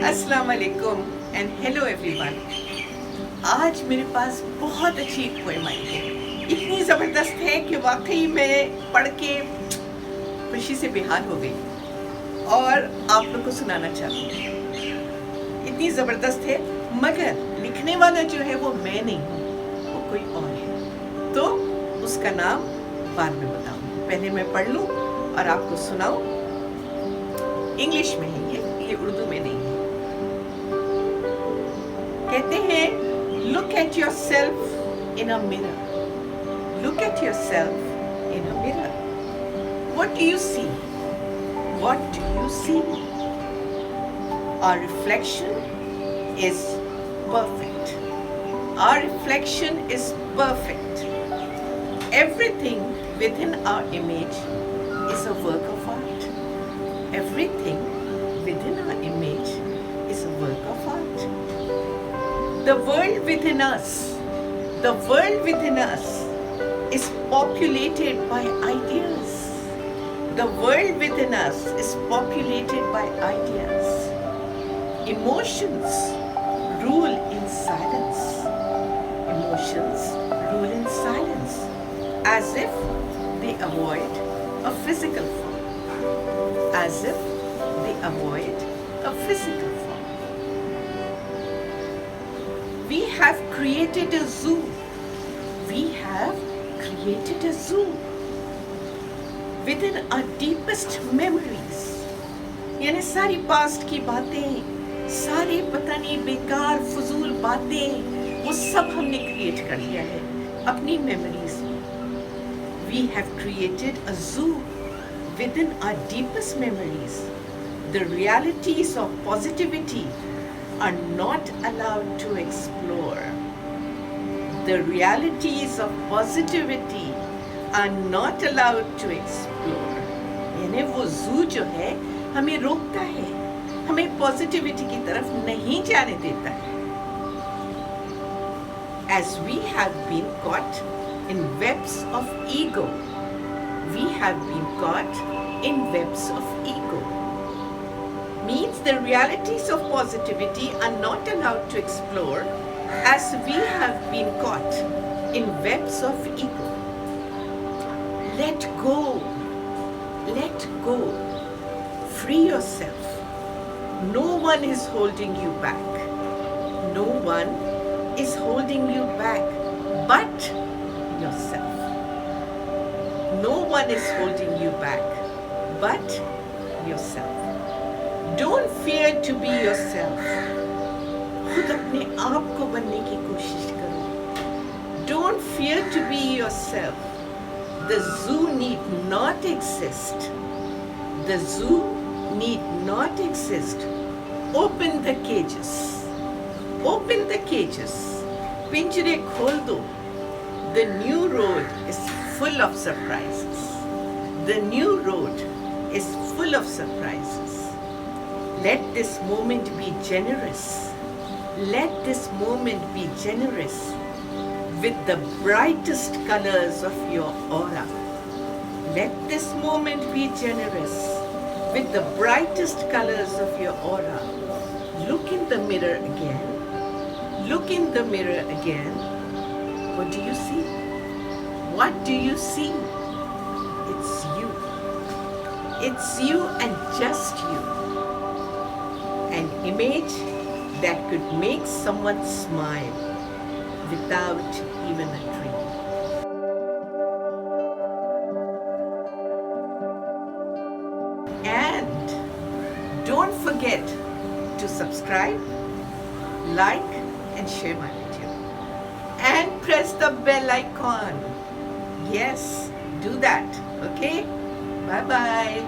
अस्सलाम वालेकुम and hello everyone. आज मेरे पास बहुत अच्छी एक पोएम आई है। इतनी ज़बरदस्त है कि वाकई मैं पढ़ के खुशी से बेहाल हो गई और आप लोग को सुनाना चाहती हूँ। इतनी ज़बरदस्त है, मगर लिखने वाला जो है वो मैं नहीं हूँ, वो कोई और है। तो उसका नाम बाद में बताऊँ, पहले मैं पढ़ लूँ और आपको सुनाऊँ। इंग्लिश में है ये उर्दू में नहीं है। कहते हैं, look at your self in a mirror, look at your self in a mirror, what do you see? What do you see? Our reflection is perfect. Our reflection is perfect. Everything within our image is a work of art. Everything within our image is a work of art. The world within us, the world within us is populated by ideas. The world within us is populated by ideas. Emotions rule in silence. Emotions rule in silence, as if they avoid a physical form. As if they avoid a physical form. We have created a zoo. We have created a zoo within our deepest memories. यानी सारी past की बातें, सारी पता नहीं बेकार फजूल बातें, वो सब हमने क्रिएट कर लिया है अपनी मेमोरीज में. We have created a zoo within our deepest memories. The realities of positivity are not allowed to explore. The realities of positivity are not allowed to explore. यानी वो zoo जो है हमें रोकता है, हमें पॉजिटिविटी की तरफ नहीं जाने देता है. As we have been caught in webs of ego, we have been caught in webs of ego. Means the realities of positivity are not allowed to explore, as we have been caught in webs of ego. Let go. Let go. Free yourself. No one is holding you back. No one is holding you back but yourself. No one is holding you back but yourself. Don't fear to be yourself. खुद अपने आप को बनने की कोशिश करो. Don't fear to be yourself. The zoo need not exist. The zoo need not exist. Open the cages. Open the cages. पिंजरे खोल दो. The new road is full of surprises. The new road is full of surprises. Let this moment be generous. Let this moment be generous with the brightest colors of your aura. Let this moment be generous with the brightest colors of your aura. Look in the mirror again. Look in the mirror again. What do you see? What do you see? It's you. It's you and just you. An image that could make someone smile without even a dream. And don't forget to subscribe, like and share my video. And press the bell icon. Yes, do that. Okay? Bye-bye.